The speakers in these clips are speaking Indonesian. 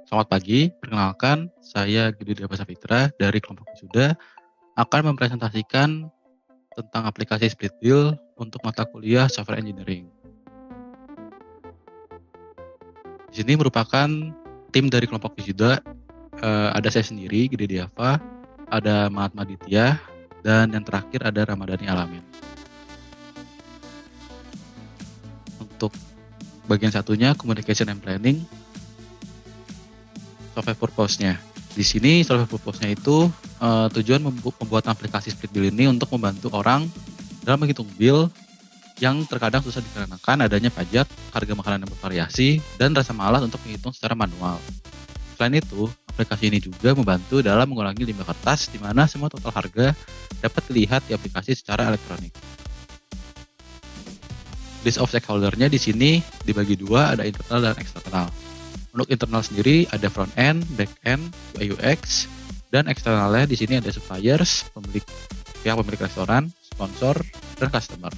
Selamat pagi, perkenalkan saya Gede Deva Sapitra dari kelompok wisuda akan mempresentasikan tentang aplikasi Split Wheel untuk mata kuliah Software Engineering. Di sini merupakan tim dari kelompok wisuda, ada saya sendiri Gede Deva, ada Mahatma Ditya, dan yang terakhir ada Ramadhani Alamin. Untuk bagian satunya Communication and Planning, software purpose-nya. Di sini software purpose-nya itu tujuan membuat aplikasi Split Wheel ini untuk membantu orang dalam menghitung bill yang terkadang susah dikarenakan adanya pajak, harga makanan yang bervariasi, dan rasa malas untuk menghitung secara manual. Selain itu, aplikasi ini juga membantu dalam mengurangi limbah kertas di mana semua total harga dapat dilihat di aplikasi secara elektronik. List of stakeholder-nya di sini dibagi dua, ada internal dan eksternal. Untuk internal sendiri ada front end, back end, UI UX, dan eksternalnya di sini ada suppliers, pihak pemilik restoran, sponsor, dan customer.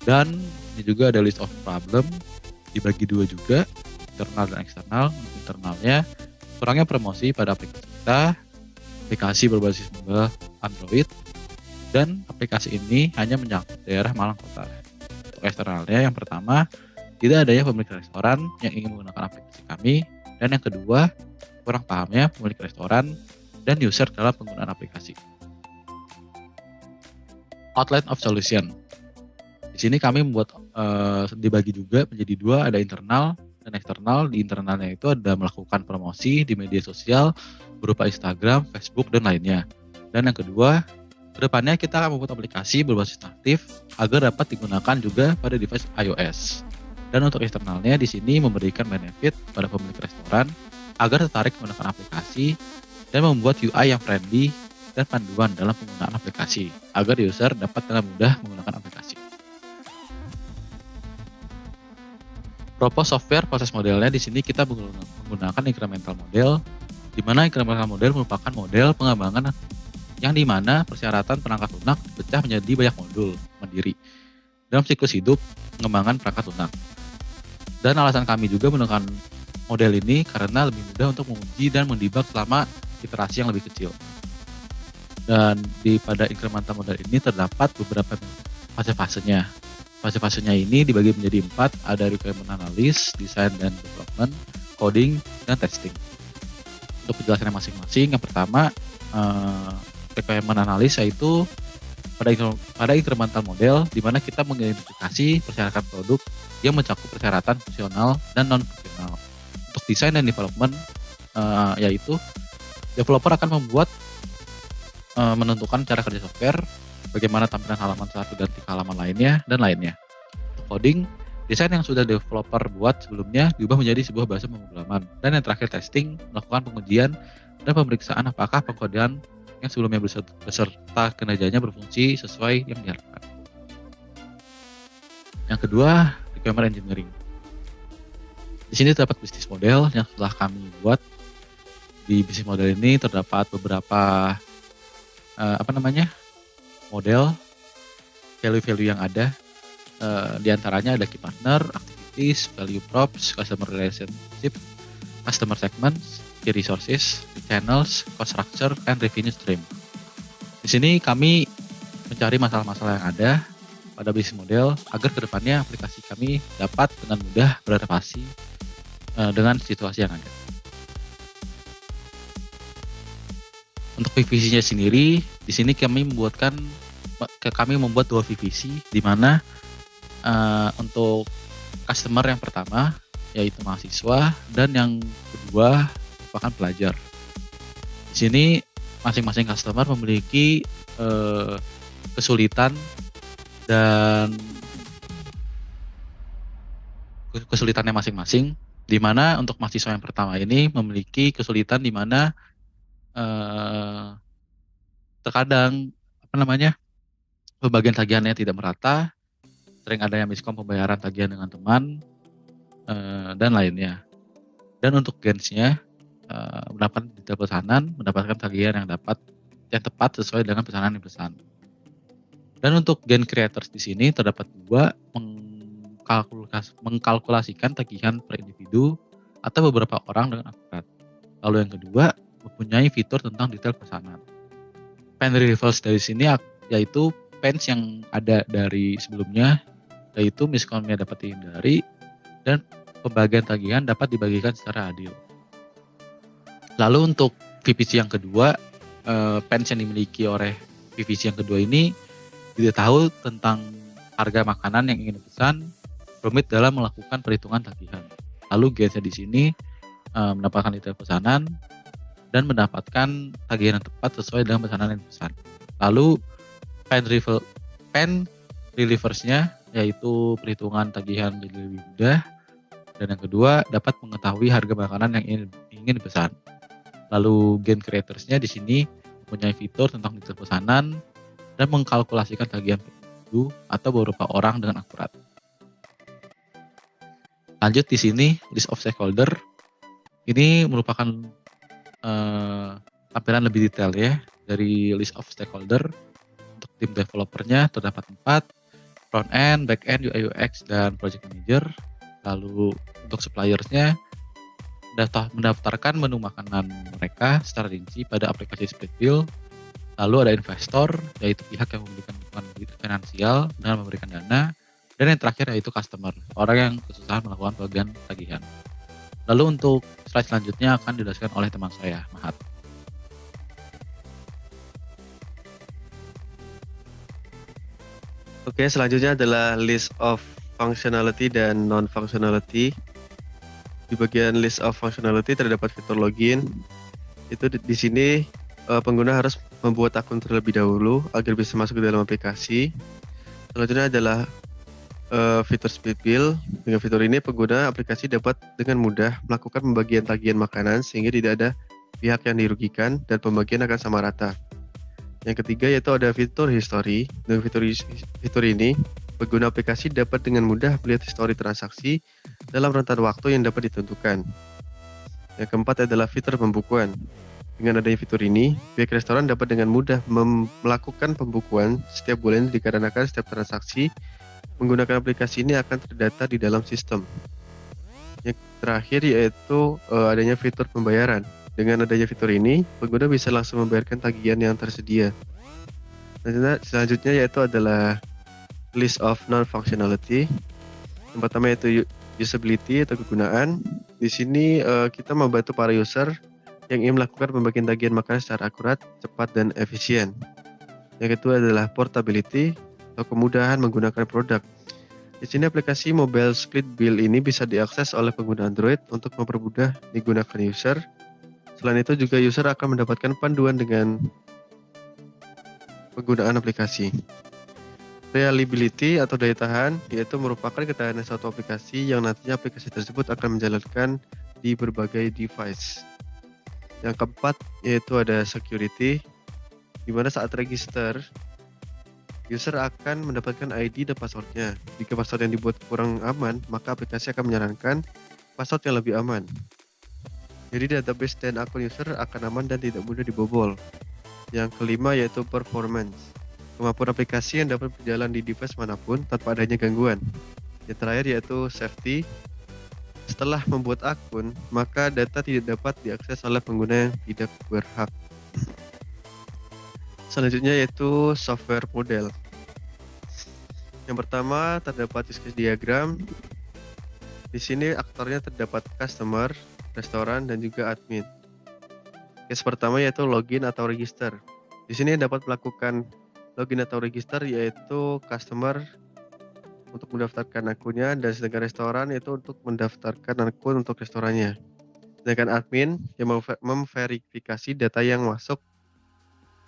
Dan ini juga ada list of problem, dibagi dua juga, internal dan eksternal. Untuk internalnya, kurangnya promosi pada aplikasi kita, aplikasi berbasis mobile Android, dan aplikasi ini hanya mencakup daerah Malang Kota. Untuk eksternalnya, yang pertama, tidak adanya pemilik restoran yang ingin menggunakan aplikasi kami, dan yang kedua, kurang pahamnya pemilik restoran dan user dalam penggunaan aplikasi. Outline of solution. Di sini kami membuat dibagi juga menjadi dua, ada internal dan eksternal. Di internalnya itu ada melakukan promosi di media sosial berupa Instagram, Facebook, dan lainnya. Dan yang kedua, kedepannya kita akan membuat aplikasi berbasis natif agar dapat digunakan juga pada device iOS. Dan untuk eksternalnya di sini memberikan benefit pada pemilik restoran agar tertarik menggunakan aplikasi dan membuat UI yang friendly dan panduan dalam penggunaan aplikasi agar user dapat dengan mudah menggunakan aplikasi. Propose software proses modelnya di sini kita menggunakan incremental model, di mana incremental model merupakan model pengembangan yang di mana persyaratan perangkat lunak dipecah menjadi banyak modul mandiri dalam siklus hidup pengembangan perangkat lunak. Dan alasan kami juga menggunakan model ini karena lebih mudah untuk menguji dan mendebug selama iterasi yang lebih kecil. Dan pada incremental model ini terdapat beberapa fase-fasenya. Fase-fasenya ini dibagi menjadi 4, ada requirement analysis, design dan development, coding, dan testing. Untuk penjelasannya masing-masing, yang pertama requirement analysis yaitu pada incremental model di mana kita mengidentifikasi persyaratan produk yang mencakup persyaratan fungsional dan non-fungsional. Untuk desain dan development yaitu developer akan menentukan cara kerja software, bagaimana tampilan halaman satu dan halaman lainnya, dan lainnya. Untuk coding, desain yang sudah developer buat sebelumnya diubah menjadi sebuah bahasa pemrograman. Dan yang terakhir testing, melakukan pengujian dan pemeriksaan apakah pengkodean yang sebelumnya beserta kinerjanya berfungsi sesuai yang diharapkan. Yang kedua, requirement engineering. Di sini terdapat bisnis model yang telah kami buat. Di bisnis model ini terdapat beberapa model value-value yang ada. Di antaranya ada key partner, activities, value props, customer relationship, customer segments, key resources, channels, cost structure, and revenue stream. Di sini kami mencari masalah-masalah yang ada pada bisnis model agar kedepannya aplikasi kami dapat dengan mudah beradaptasi dengan situasi yang ada. Untuk VVC-nya sendiri, di sini kami membuat dua VVC, di mana untuk customer yang pertama yaitu mahasiswa dan yang kedua merupakan pelajar. Di sini masing-masing customer memiliki kesulitan dan kesulitannya masing-masing, di mana untuk mahasiswa yang pertama ini memiliki kesulitan di mana terkadang pembagian tagihannya tidak merata, sering adanya miskom pembayaran tagihan dengan teman dan lainnya. Dan untuk gens-nya mendapatkan detail pesanan, mendapatkan tagihan yang tepat sesuai dengan pesanan yang dipesan. Dan untuk gen creators di sini terdapat dua, mengkalkulasikan tagihan per individu atau beberapa orang dengan akurat. Lalu yang kedua, mempunyai fitur tentang detail pesanan. Pen reverse dari sini yaitu pens yang ada dari sebelumnya, yaitu miskomnya dapat dihindari dan pembagian tagihan dapat dibagikan secara adil. Lalu untuk VPC yang kedua, pens yang dimiliki oleh VPC yang kedua ini tidak tahu tentang harga makanan yang ingin dipesan, rumit dalam melakukan perhitungan tagihan. Lalu gains di sini mendapatkan detail pesanan dan mendapatkan tagihan yang tepat sesuai dengan pesanan yang dipesan. Lalu pen relievers-nya yaitu perhitungan tagihan jadi lebih mudah, dan yang kedua dapat mengetahui harga makanan yang ingin dipesan. Lalu gain creators-nya di sini mempunyai fitur tentang detail pesanan dan mengkalkulasikan tagihan individu atau beberapa orang dengan akurat. Lanjut di sini list of stakeholder. Ini merupakan tampilan lebih detail ya dari list of stakeholder. Untuk tim developernya terdapat 4, front end, back end, UI UX, dan project manager. Lalu untuk suppliersnya mendaftarkan menu makanan mereka secara rinci pada aplikasi Splitbill. Lalu ada investor, yaitu pihak yang memberikan dukungan finansial dengan memberikan dana. Dan yang terakhir yaitu customer, orang yang kesusahan melakukan pembagian tagihan. Lalu untuk slide selanjutnya akan dijelaskan oleh teman saya, Mahat. Oke, selanjutnya adalah list of functionality dan non-functionality. Di bagian list of functionality terdapat fitur login. Itu di sini pengguna harus membuat akun terlebih dahulu agar bisa masuk ke dalam aplikasi. Selanjutnya adalah fitur Splitbill. Dengan fitur ini pengguna aplikasi dapat dengan mudah melakukan pembagian tagihan makanan sehingga tidak ada pihak yang dirugikan dan pembagian akan sama rata. Yang ketiga yaitu ada fitur history. Dengan fitur ini pengguna aplikasi dapat dengan mudah melihat histori transaksi dalam rentan waktu yang dapat ditentukan. Yang keempat adalah fitur pembukuan. Dengan adanya fitur ini, pihak restoran dapat dengan mudah melakukan pembukuan setiap bulan dikarenakan setiap transaksi menggunakan aplikasi ini akan terdata di dalam sistem. Yang terakhir yaitu adanya fitur pembayaran. Dengan adanya fitur ini, pengguna bisa langsung membayarkan tagihan yang tersedia. Selanjutnya yaitu adalah list of non-functionality. Yang pertama yaitu usability atau kegunaan. Di sini kita membantu para user yang ingin melakukan pembagian tagihan makanan secara akurat, cepat, dan efisien. Yang kedua adalah portability atau kemudahan menggunakan produk. Di sini aplikasi mobile Splitbill ini bisa diakses oleh pengguna Android untuk mempermudah digunakan user. Selain itu juga user akan mendapatkan panduan dengan penggunaan aplikasi. Reliability atau daya tahan yaitu merupakan ketahanan suatu aplikasi yang nantinya aplikasi tersebut akan menjalankan di berbagai device. Yang keempat yaitu ada security, di mana saat register user akan mendapatkan ID dan passwordnya. Jika password yang dibuat kurang aman, maka aplikasi akan menyarankan password yang lebih aman. Jadi database dan akun user akan aman dan tidak mudah dibobol. Yang kelima yaitu performance. Kemampuan aplikasi yang dapat berjalan di device manapun tanpa adanya gangguan. Yang terakhir yaitu safety. Setelah membuat akun, maka data tidak dapat diakses oleh pengguna yang tidak berhak. Selanjutnya yaitu software model. Yang pertama terdapat use case diagram. Di sini aktornya terdapat customer, restoran, dan juga admin. Case pertama yaitu login atau register. Di sini dapat melakukan login atau register yaitu customer untuk mendaftarkan akunnya, dan sedangkan restoran itu untuk mendaftarkan akun untuk restorannya. Sedangkan admin yang memverifikasi data yang masuk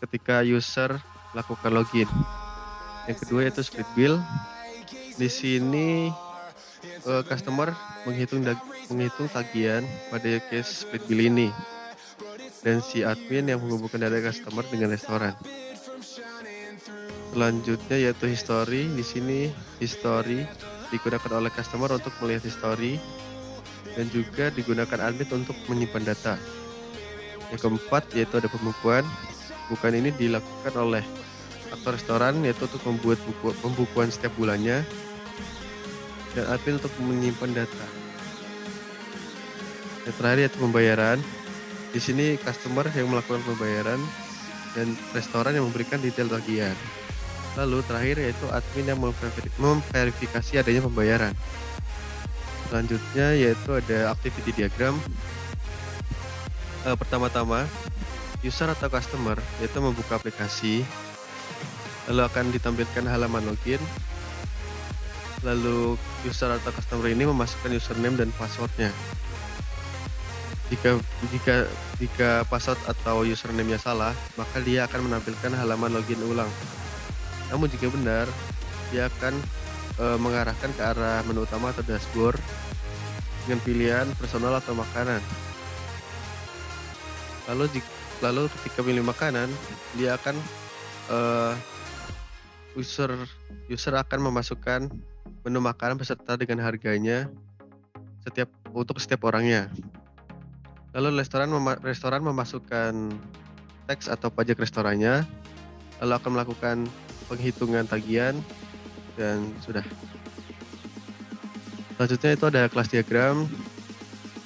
ketika user melakukan login. Yang kedua yaitu Splitbill. Di sini customer menghitung tagihan pada case Splitbill ini, dan si admin yang menghubungkan data customer dengan restoran. Selanjutnya yaitu history. Di sini history digunakan oleh customer untuk melihat history dan juga digunakan admin untuk menyimpan data. Yang keempat yaitu ada pembukuan. Pembukuan ini dilakukan oleh aktor restoran yaitu untuk membuat pembukuan setiap bulannya, dan admin untuk menyimpan data. Yang terakhir yaitu pembayaran. Di sini customer yang melakukan pembayaran dan restoran yang memberikan detail tagihan. Lalu terakhir yaitu admin yang memverifikasi adanya pembayaran. Selanjutnya yaitu ada activity diagram. Pertama-tama user atau customer yaitu membuka aplikasi, lalu akan ditampilkan halaman login. Lalu user atau customer ini memasukkan username dan passwordnya. Jika password atau username-nya salah, maka dia akan menampilkan halaman login ulang. Namun jika benar, dia akan mengarahkan ke arah menu utama atau dashboard dengan pilihan personal atau makanan. Lalu ketika pilih makanan, dia akan user akan memasukkan menu makanan beserta dengan harganya untuk setiap orangnya. Lalu restoran memasukkan teks atau pajak restorannya, lalu akan melakukan penghitungan tagihan, dan sudah. Selanjutnya itu ada kelas diagram.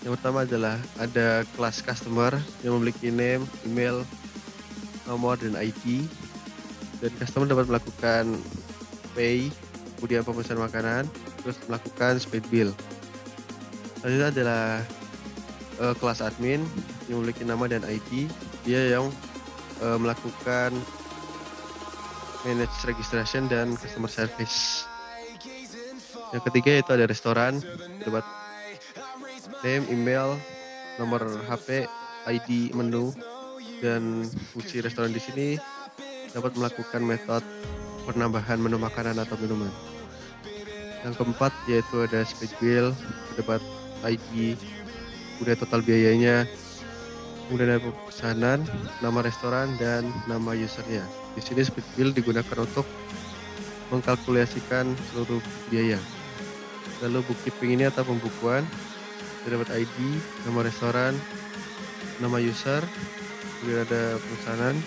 Yang pertama adalah ada kelas customer yang memiliki name, email, nomor, dan ID. Dan customer dapat melakukan pay, kemudian pemesan makanan, terus melakukan paid bill. Selanjutnya adalah kelas admin yang memiliki nama dan ID. Dia yang melakukan manage registration dan customer service. Yang ketiga itu ada restoran, dapat name, email, nomor HP, ID, menu, dan fungsi restoran di sini dapat melakukan metode penambahan menu makanan atau minuman. Yang keempat yaitu ada paid bill, dapat ID, kemudian total biayanya, kemudian ada pesanan, nama restoran, dan nama usernya. Di sini paid bill digunakan untuk mengkalkulasikan seluruh biaya. Lalu bookkeeping ini atau pembukuan, dapat ID, nama restoran, nama user, kemudian ada pesanan,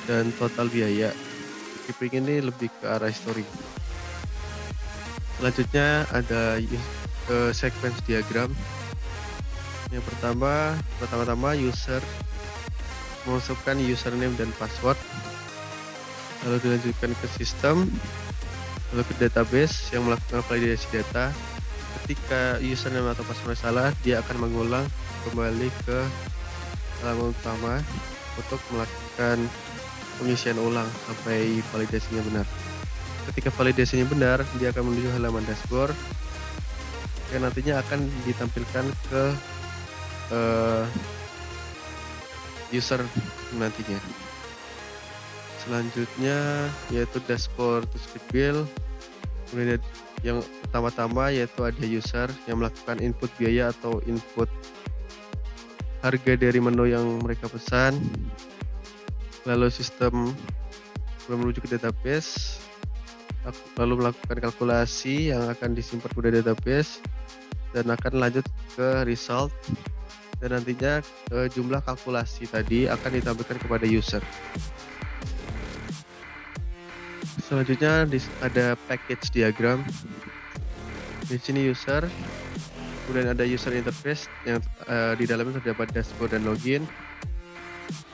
dan total biaya. Bookkeeping ini lebih ke arah history. Selanjutnya ada sequence diagram. Yang pertama-tama user memasukkan username dan password, lalu dilanjutkan ke sistem, lalu ke database yang melakukan validasi data. Ketika username atau password salah, dia akan mengulang kembali ke halaman utama untuk melakukan pengisian ulang sampai validasinya benar. Ketika validasinya benar, dia akan menuju halaman dashboard yang nantinya akan ditampilkan ke user nantinya. Selanjutnya yaitu dashboard to paid bill. Kemudian yang pertama-tama yaitu ada user yang melakukan input biaya atau input harga dari menu yang mereka pesan. Lalu sistem menuju ke database, lalu melakukan kalkulasi yang akan disimpan pada database dan akan lanjut ke result, dan nantinya jumlah kalkulasi tadi akan ditampilkan kepada user. Selanjutnya ada package diagram. Di sini user, kemudian ada user interface yang di dalamnya terdapat dashboard dan login.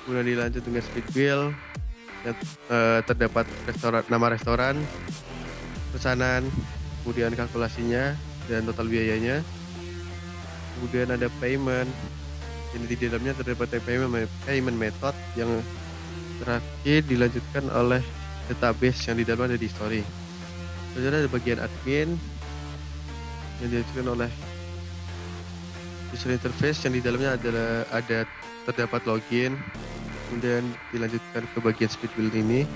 Kemudian dilanjut dengan paid bill yang terdapat nama restoran, pesanan, kemudian kalkulasinya dan total biayanya. Kemudian ada payment, ini di dalamnya terdapat payment method yang terakhir dilanjutkan oleh database yang di dalam ada di history. Selanjutnya ada bagian admin yang dilanjutkan oleh user interface yang di dalamnya ada terdapat login, kemudian dilanjutkan ke bagian paid bill ini,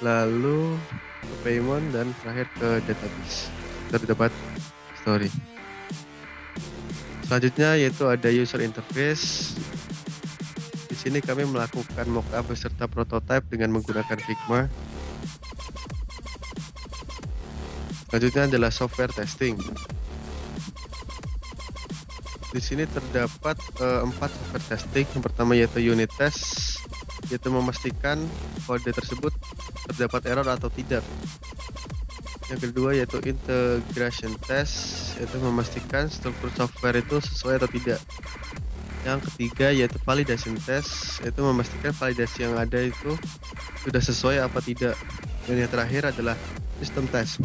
lalu ke payment, dan terakhir ke database terdapat history. Selanjutnya yaitu ada user interface. Di sini kami melakukan mockup beserta prototype dengan menggunakan Figma. Selanjutnya adalah software testing. Di sini terdapat 4 software testing. Yang pertama yaitu unit test, yaitu memastikan kode tersebut terdapat error atau tidak. Yang kedua yaitu integration test, yaitu memastikan struktur software itu sesuai atau tidak. Yang ketiga yaitu validation test, yaitu memastikan validasi yang ada itu sudah sesuai apa tidak. Dan yang terakhir adalah system test,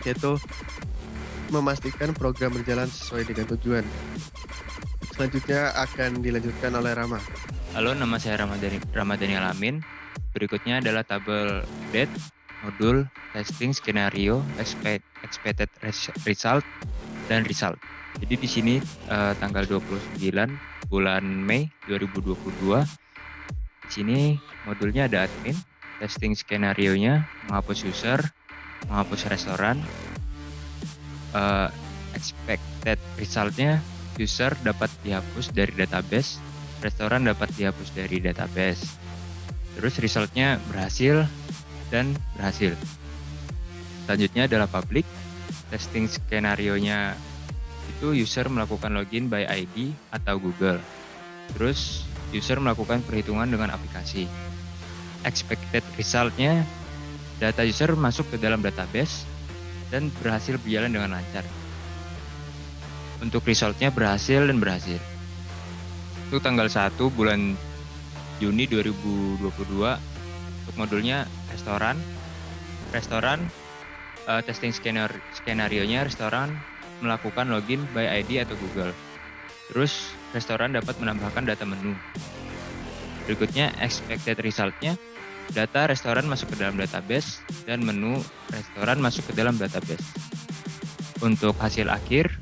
yaitu memastikan program berjalan sesuai dengan tujuan. Selanjutnya akan dilanjutkan oleh Rama. Halo, nama saya Ramadhani Alamin. Berikutnya adalah tabel date, modul, testing, skenario, expected result, dan result. Jadi di sini tanggal 29 bulan Mei 2022. Di sini modulnya ada admin, testing skenario-nya, menghapus user, menghapus restoran, expected result-nya user dapat dihapus dari database, restoran dapat dihapus dari database. Terus result-nya berhasil dan berhasil. Selanjutnya adalah public. Testing skenario-nya itu user melakukan login by ID atau Google. Terus user melakukan perhitungan dengan aplikasi. Expected result-nya data user masuk ke dalam database dan berhasil berjalan dengan lancar. Untuk result-nya berhasil dan berhasil. Itu tanggal 1 bulan Juni 2022. Untuk modulnya restoran. Testing skenario-nya restoran melakukan login by ID atau Google. Terus restoran dapat menambahkan data menu. Berikutnya expected result-nya data restoran masuk ke dalam database dan menu restoran masuk ke dalam database. Untuk hasil akhir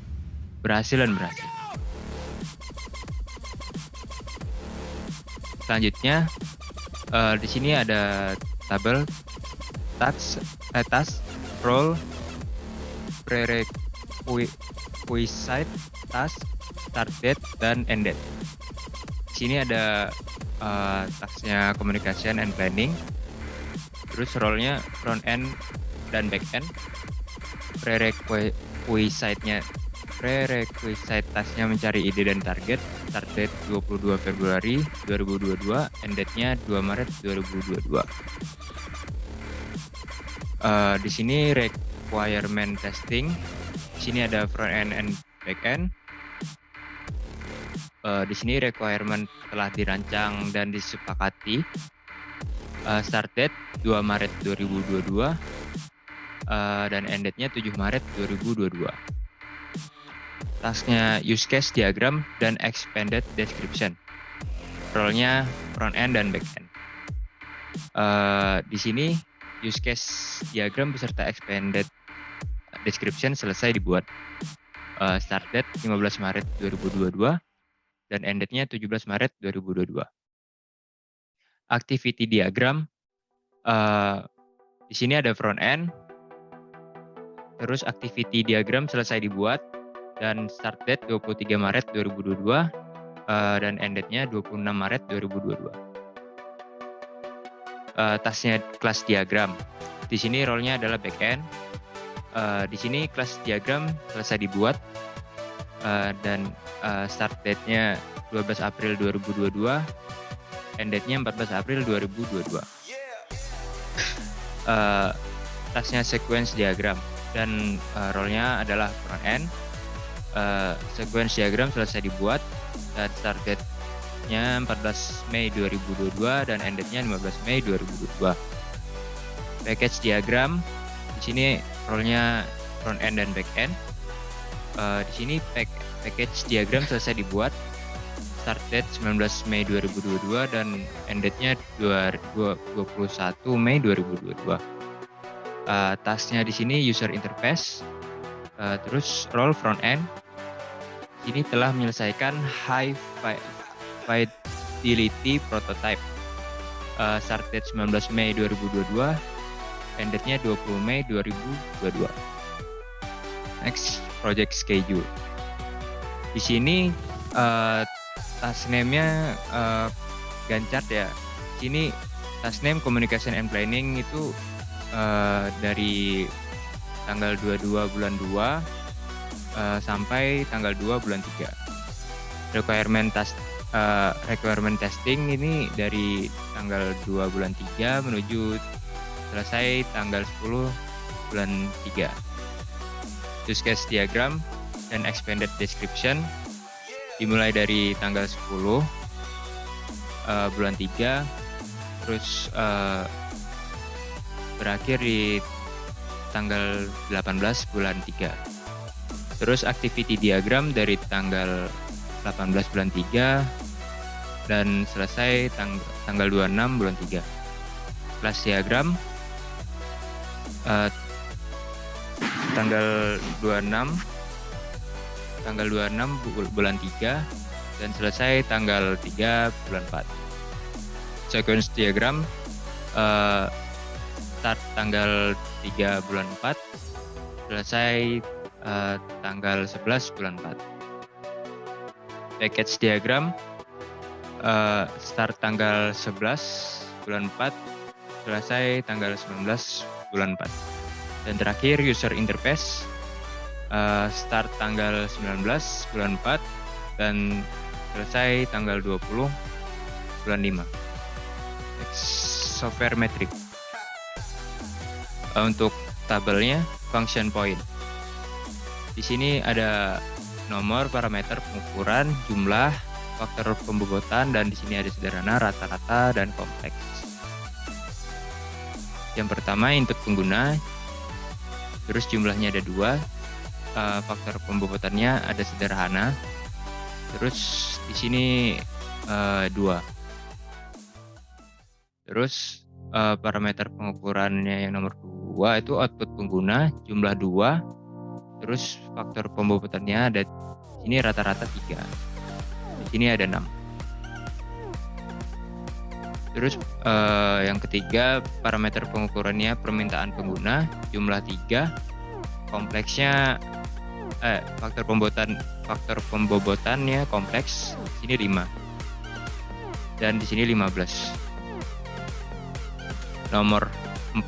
berhasil dan berhasil. Selanjutnya di sini ada tabel task, role, prerequisite, task, start date, dan end date. Di sini ada tasknya communication and planning, terus role-nya front end dan back end, prerequisite tasknya mencari ide dan target, start date 22 Februari 2022, end date-nya 2 Maret 2022. Di sini requirement testing, di sini ada front end and back end. Di sini requirement telah dirancang dan disepakati. Start date 2 Maret 2022 dan end date-nya 7 Maret 2022. Tasknya use case diagram dan expanded description. Role-nya front end dan back end. Di sini use case diagram beserta expanded description selesai dibuat. Start date 15 Maret 2022 dan end date-nya 17 Maret 2022. Activity diagram, di sini ada front end, terus activity diagram selesai dibuat dan start date 23 Maret 2022 dan end date-nya 26 Maret 2022. Tasknya kelas diagram, di sini role-nya adalah back end. Di sini kelas diagram selesai dibuat dan start date-nya 12 April 2022, end date-nya 14 April 2022. Tasknya sequence diagram dan role-nya adalah front end. Sequence diagram selesai dibuat dan start date-nya 14 Mei 2022 dan end date-nya 15 Mei 2022. Package diagram, di sini role-nya front end dan back end. Di sini package diagram selesai dibuat, start date 19 Mei 2022 dan end date-nya 21 Mei 2022. Tasknya di sini user interface, terus role front end. Ini telah menyelesaikan high fidelity prototype. Start date 19 Mei 2022, end date-nya 20 Mei 2022. Next, project schedule. Di sini task name-nya Gantt chart ya. Di sini task name communication and planning itu dari tanggal 22 bulan 2 sampai tanggal 2 bulan 3. Requirement testing ini dari tanggal 2 bulan 3 menuju selesai tanggal 10 bulan 3. Use case diagram dan expanded description dimulai dari tanggal 10 bulan 3, terus berakhir di tanggal 18 bulan 3. Terus activity diagram dari tanggal 18 bulan 3 dan selesai tanggal 26 bulan 3. Class diagram tanggal 26 bulan 3 dan selesai tanggal 3 bulan 4. Sequence diagram start tanggal 3 bulan 4, selesai tanggal 11 bulan 4. Package diagram start tanggal 11 bulan 4, selesai tanggal 19 bulan 4. Dan terakhir user interface start tanggal 19 bulan 4 dan selesai tanggal 20 bulan 5. Next, software metric. Untuk tabelnya function point. Di sini ada nomor, parameter, pengukuran, jumlah, faktor pembobotan, dan di sini ada sederhana, rata-rata, dan kompleks. Yang pertama input pengguna, terus jumlahnya ada 2, faktor pembobotannya ada sederhana, terus di sini 2. Terus parameter pengukurannya yang nomor 2 itu output pengguna, jumlah 2, terus faktor pembobotannya ada di sini rata-rata 3, di sini ada 6. Terus yang ketiga parameter pengukurannya permintaan pengguna, jumlah 3, kompleksnya faktor pembobotannya kompleks, di sini 5 dan di sini 15. Nomor 4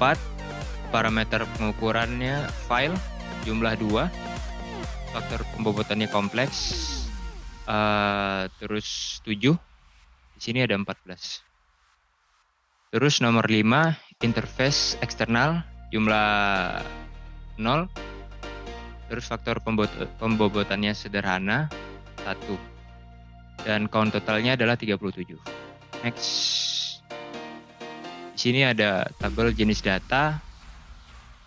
parameter pengukurannya file, jumlah 2, faktor pembobotannya kompleks, terus 7, di sini ada 14. Terus nomor 5 interface eksternal, jumlah 0, terus faktor pembobotannya sederhana 1, dan count totalnya adalah 37. Next. Di sini ada tabel jenis data,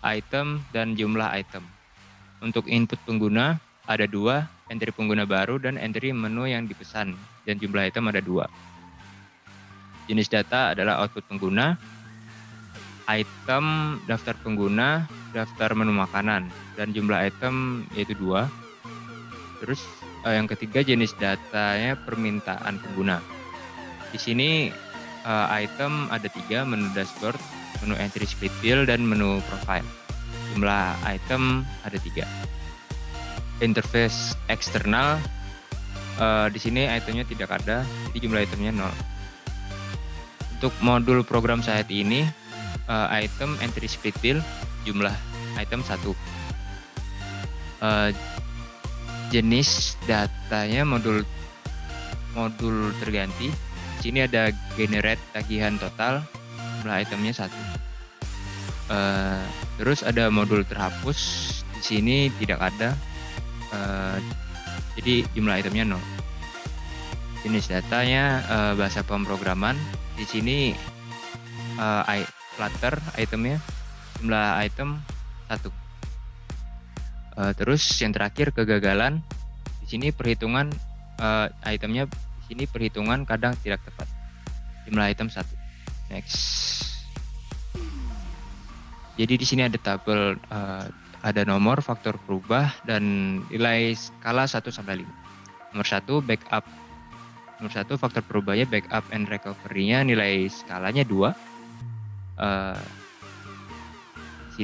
item, dan jumlah item. Untuk input pengguna ada 2, entry pengguna baru dan entry menu yang dipesan, dan jumlah item ada 2. Jenis data adalah output pengguna, item daftar pengguna, daftar menu makanan, dan jumlah item yaitu 2. Terus yang ketiga jenis datanya permintaan pengguna. Di sini item ada 3, menu dashboard, menu entry split bill, dan menu profile. Jumlah item ada 3. Interface eksternal, di sini itemnya tidak ada, jadi jumlah itemnya 0. Untuk modul program saat ini, item entry split bill, jumlah item 1. Jenis datanya modul terganti. Di sini ada generate tagihan total, jumlah itemnya 1. Terus ada modul terhapus, di sini tidak ada, jadi jumlah itemnya 0. Jenis datanya bahasa pemrograman, di sini Flutter itemnya, jumlah item 1. Terus yang terakhir kegagalan, di sini perhitungan itemnya. Di sini perhitungan kadang tidak tepat. Jumlah item 1. Next. Jadi di sini ada tabel, ada nomor, faktor berubah, dan nilai skala 1 sampai 5. Nomor 1 backup. Nomor 1 faktor berubahnya backup and recovery-nya nilai skalanya 2.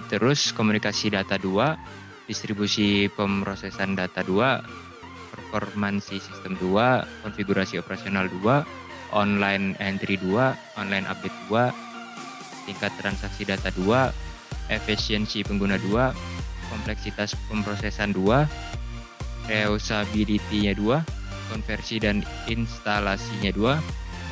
Terus komunikasi data 2, distribusi pemrosesan data 2, performansi sistem 2, konfigurasi operasional 2, online entry 2, online update 2, tingkat transaksi data 2, efisiensi pengguna 2, kompleksitas pemrosesan 2, reusability-nya 2, konversi dan instalasinya 2,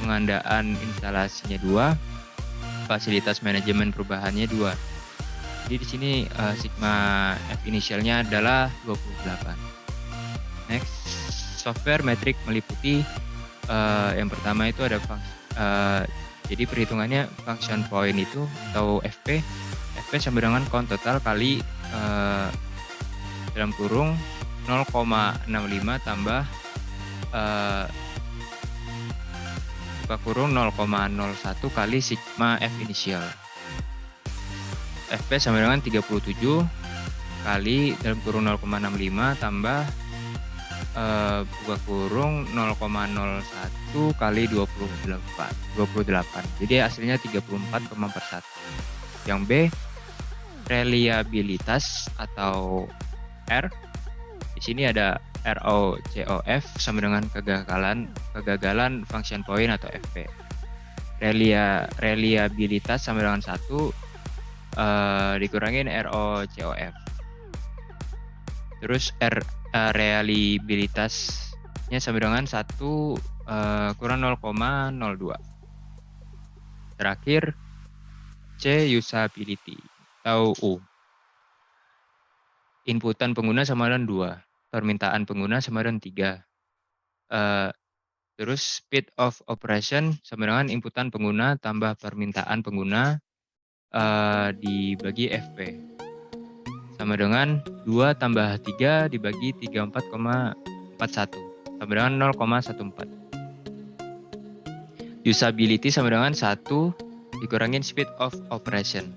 pengandaan instalasinya 2, fasilitas manajemen perubahannya 2. Jadi di sini sigma F inisialnya adalah 28. Next, software metrik meliputi yang pertama itu ada jadi perhitungannya function point itu atau FP sama dengan count total kali dalam kurung 0,65 tambah buka kurung 0,01 kali sigma F inisial. FP sama dengan 37 kali dalam kurung 0,65 tambah buka kurung 0,01 kali 28. Jadi hasilnya 34,41. Yang B, reliabilitas atau R. Di sini ada ROCOF sama dengan kegagalan function point atau FP. Reliabilitas sama dengan 1 dikurangin ROCOF. Terus reliabilitasnya sama dengan 1 kurang 0,02. Terakhir C, usability atau U. Inputan pengguna sama dengan 2, permintaan pengguna sama dengan 3. Terus speed of operation sama dengan inputan pengguna tambah permintaan pengguna dibagi FP. Sama dengan 2 tambah 3 dibagi 34,41 sama dengan 0,14. Usability sama dengan 1 dikurangin speed of operation.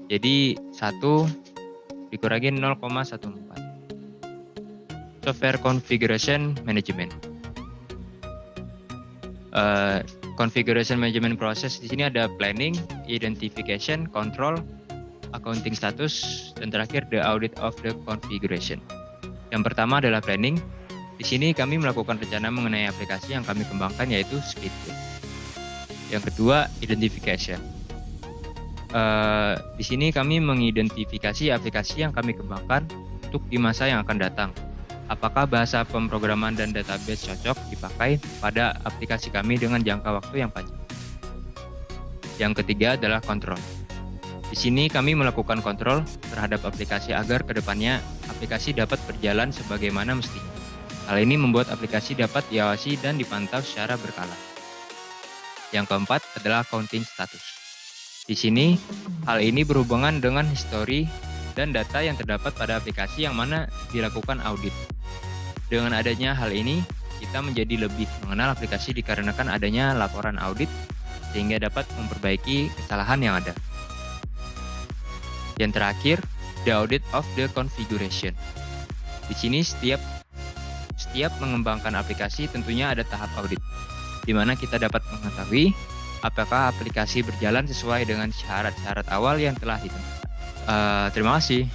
Jadi 1 dikurangin 0,14. Software configuration management. Configuration management process di sini ada planning, identification, control, accounting status, dan terakhir the audit of the configuration. Yang pertama adalah planning. Di sini kami melakukan rencana mengenai aplikasi yang kami kembangkan yaitu Speedway. Yang kedua, identification. Di sini kami mengidentifikasi aplikasi yang kami kembangkan untuk di masa yang akan datang. Apakah bahasa pemrograman dan database cocok dipakai pada aplikasi kami dengan jangka waktu yang panjang. Yang ketiga adalah kontrol. Di sini kami melakukan kontrol terhadap aplikasi agar kedepannya aplikasi dapat berjalan sebagaimana mestinya. Hal ini membuat aplikasi dapat diawasi dan dipantau secara berkala. Yang keempat adalah accounting status. Di sini, hal ini berhubungan dengan histori dan data yang terdapat pada aplikasi yang mana dilakukan audit. Dengan adanya hal ini, kita menjadi lebih mengenal aplikasi dikarenakan adanya laporan audit sehingga dapat memperbaiki kesalahan yang ada. Yang terakhir, the audit of the configuration. Di sini setiap mengembangkan aplikasi tentunya ada tahap audit, di mana kita dapat mengetahui apakah aplikasi berjalan sesuai dengan syarat-syarat awal yang telah ditentukan. Terima kasih.